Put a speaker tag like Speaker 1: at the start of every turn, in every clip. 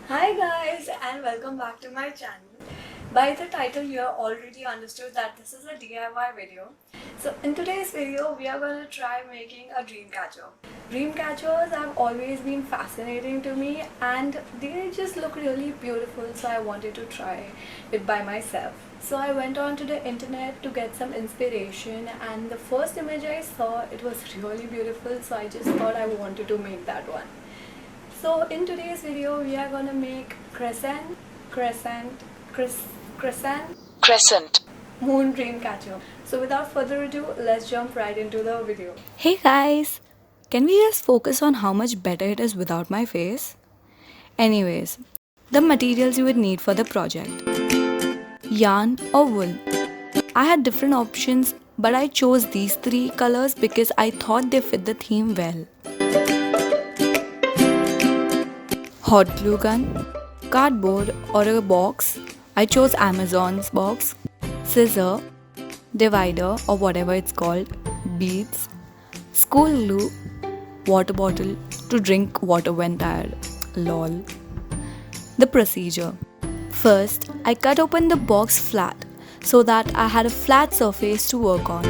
Speaker 1: Hi guys and welcome back to my channel. By the title you have already understood that this is a DIY video. So in today's video we are going to try making a dream catcher. Dream catchers have always been fascinating to me and they just look really beautiful, so I wanted to try it by myself. So I went on to the internet to get some inspiration and the first image I saw, it was really beautiful, so I just thought I wanted to make that one. So in today's video, we are gonna make crescent moon dream catcher. So without further ado, let's jump right into the video.
Speaker 2: Hey guys, can we just focus on how much better it is without my face? Anyways, the materials you would need for the project: yarn or wool. I had different options, but I chose these three colors because I thought they fit the theme well. Hot glue gun, cardboard or a box. I chose Amazon's box, scissor, divider or whatever it's called, beads, school glue, water bottle to drink water when tired. Lol. The procedure. First, I cut open the box flat so that I had a flat surface to work on.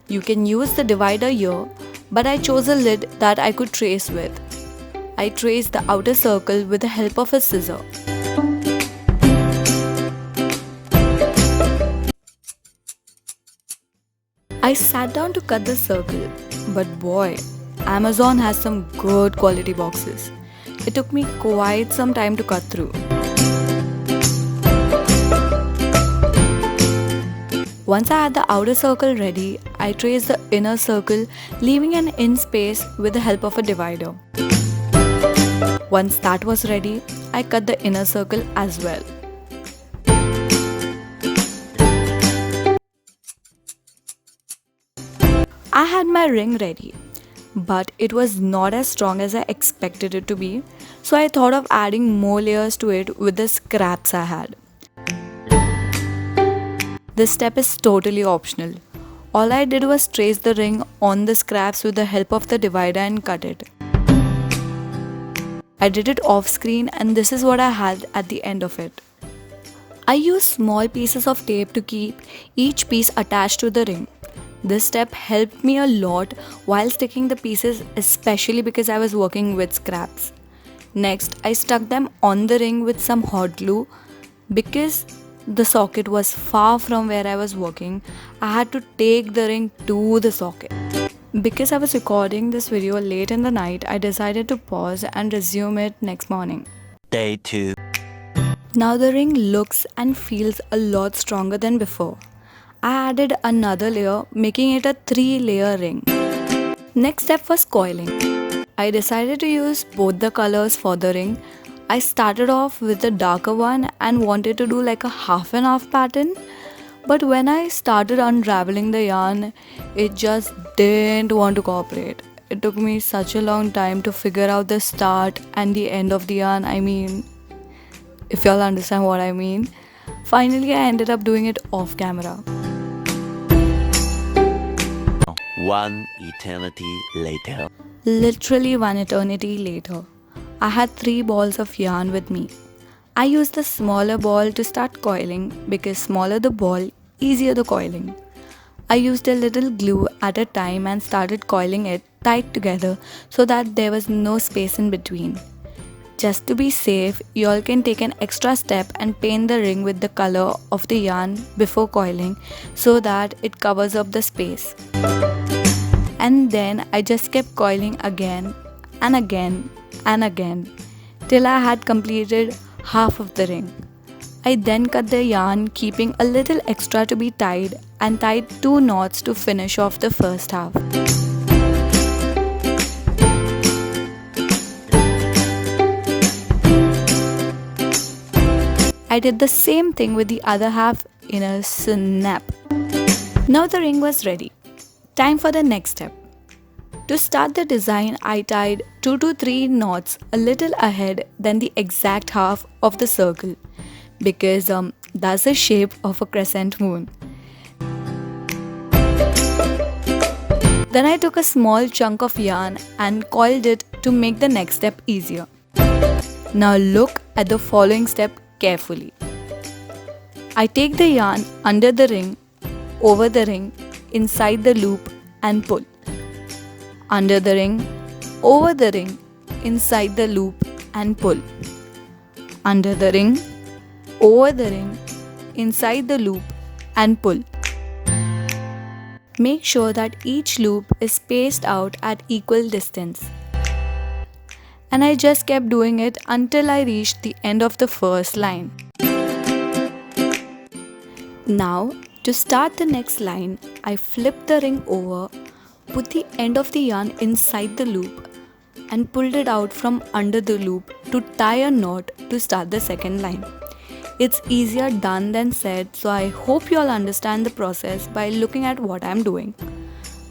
Speaker 2: You can use the divider here, but I chose a lid that I could trace with. I traced the outer circle with the help of a scissor. I sat down to cut the circle, but boy, Amazon has some good quality boxes. It took me quite some time to cut through. Once I had the outer circle ready, I traced the inner circle, leaving an in space with the help of a divider. Once that was ready, I cut the inner circle as well. I had my ring ready, but it was not as strong as I expected it to be, so I thought of adding more layers to it with the scraps I had. This step is totally optional. All I did was trace the ring on the scraps with the help of the divider and cut it. I did it off screen and this is what I had at the end of it. I used small pieces of tape to keep each piece attached to the ring. This step helped me a lot while sticking the pieces, especially because I was working with scraps. Next, I stuck them on the ring with some hot glue. Because the socket was far from where I was working, I had to take the ring to the socket. Because I was recording this video late in the night, I decided to pause and resume it next morning.
Speaker 3: Day 2.
Speaker 2: Now the ring looks and feels a lot stronger than before. I added another layer, making it a 3-layer ring. Next step was coiling. I decided to use both the colors for the ring. I started off with the darker one and wanted to do like a half and half pattern. But when I started unraveling the yarn, it just didn't want to cooperate. It took me such a long time to figure out the start and the end of the yarn. I mean, if y'all understand what I mean. Finally, I ended up doing it off camera.
Speaker 3: One eternity later.
Speaker 2: Literally one eternity later, I had 3 balls of yarn with me. I used the smaller ball to start coiling because smaller the ball, easier the coiling. I used a little glue at a time and started coiling it tight together so that there was no space in between. Just to be safe, you all can take an extra step and paint the ring with the color of the yarn before coiling so that it covers up the space. And then I just kept coiling again and again and again till I had completed half of the ring. I then cut the yarn, keeping a little extra to be tied, and tied 2 knots to finish off the first half. I did the same thing with the other half in a snap. Now the ring was ready. Time for the next step. To start the design, I tied 2 to 3 knots a little ahead than the exact half of the circle because that's the shape of a crescent moon. Then I took a small chunk of yarn and coiled it to make the next step easier. Now look at the following step carefully. I take the yarn under the ring, over the ring, inside the loop and pull. Under the ring, over the ring, inside the loop and pull. Under the ring, over the ring, inside the loop and pull. Make sure that each loop is spaced out at equal distance. And I just kept doing it until I reached the end of the first line. Now, to start the next line, I flip the ring over, put the end of the yarn inside the loop and pulled it out from under the loop to tie a knot to start the second line. It's easier done than said, so I hope you all understand the process by looking at what I'm doing.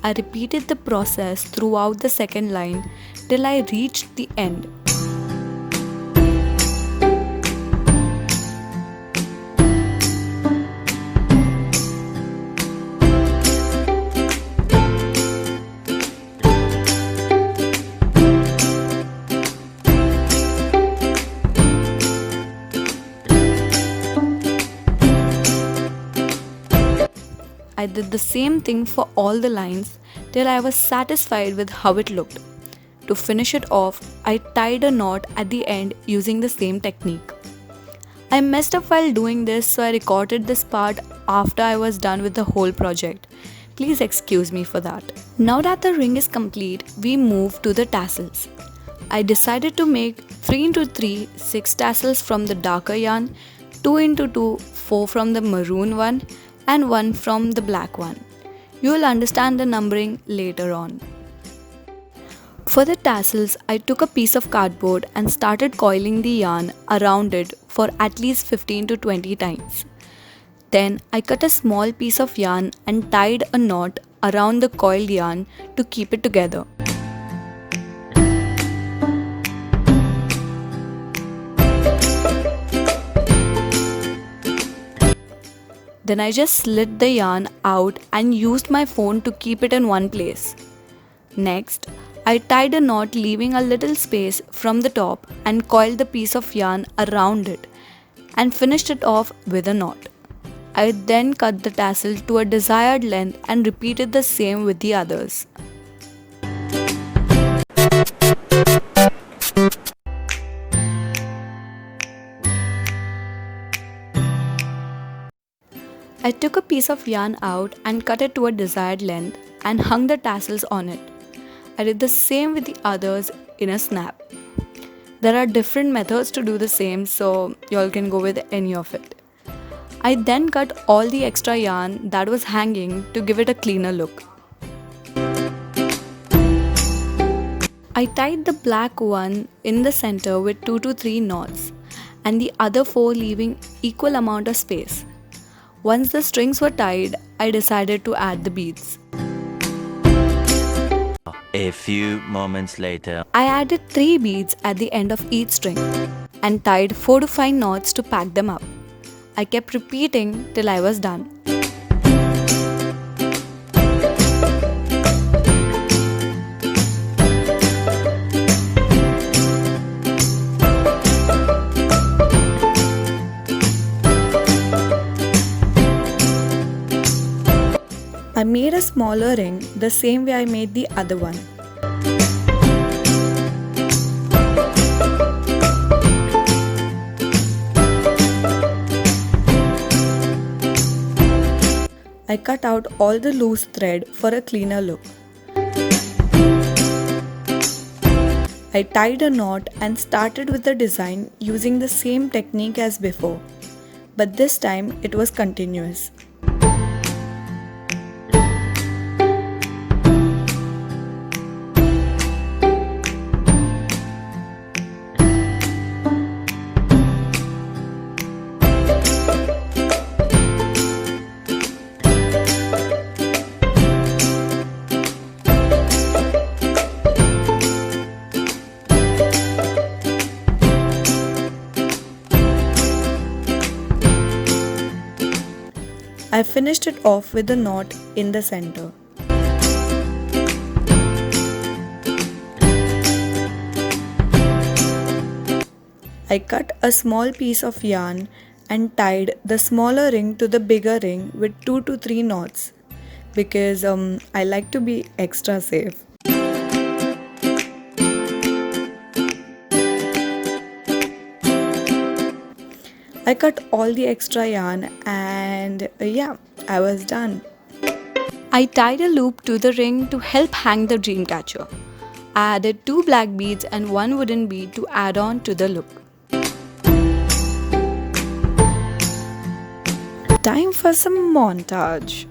Speaker 2: I repeated the process throughout the second line till I reached the end. I did the same thing for all the lines till I was satisfied with how it looked. To finish it off, I tied a knot at the end using the same technique. I messed up while doing this, so I recorded this part after I was done with the whole project. Please excuse me for that. Now that the ring is complete, we move to the tassels. I decided to make 3x3 6 tassels from the darker yarn, 2x2 4 from the maroon one, and 1 from the black one. You will understand the numbering later on. For the tassels, I took a piece of cardboard and started coiling the yarn around it for at least 15 to 20 times. Then I cut a small piece of yarn and tied a knot around the coiled yarn to keep it together. Then I just slid the yarn out and used my phone to keep it in one place. Next, I tied a knot leaving a little space from the top and coiled the piece of yarn around it and finished it off with a knot. I then cut the tassel to a desired length and repeated the same with the others. I took a piece of yarn out and cut it to a desired length and hung the tassels on it. I did the same with the others in a snap. There are different methods to do the same, so y'all can go with any of it. I then cut all the extra yarn that was hanging to give it a cleaner look. I tied the black one in the center with 2 to 3 knots and the other 4 leaving equal amount of space. Once the strings were tied, I decided to add the beads.
Speaker 3: A few moments later.
Speaker 2: I added 3 beads at the end of each string and tied 4 to 5 knots to pack them up. I kept repeating till I was done. I made a smaller ring the same way I made the other one. I cut out all the loose thread for a cleaner look. I tied a knot and started with the design using the same technique as before, but this time it was continuous. I finished it off with a knot in the center. I cut a small piece of yarn and tied the smaller ring to the bigger ring with 2 to 3 knots because I like to be extra safe. I cut all the extra yarn and yeah, I was done. I tied a loop to the ring to help hang the dream catcher. I added 2 black beads and 1 wooden bead to add on to the look. Time for some montage.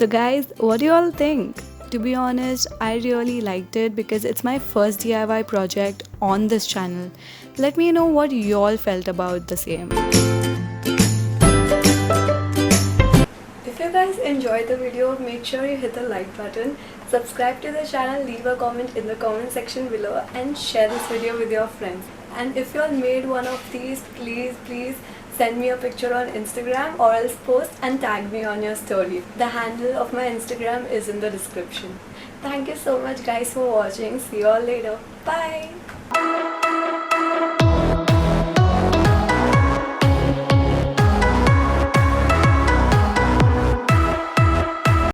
Speaker 2: So guys, what do you all think? To be honest, I really liked it because it's my first DIY project on this channel. Let me know what you all felt about the same.
Speaker 1: If you guys enjoyed the video, make sure you hit the like button, subscribe to the channel, leave a comment in the comment section below and share this video with your friends. And if you all made one of these, please send me a picture on Instagram or else post and tag me on your story. The handle of my Instagram is in the description. Thank you so much guys for watching. See you all later. Bye.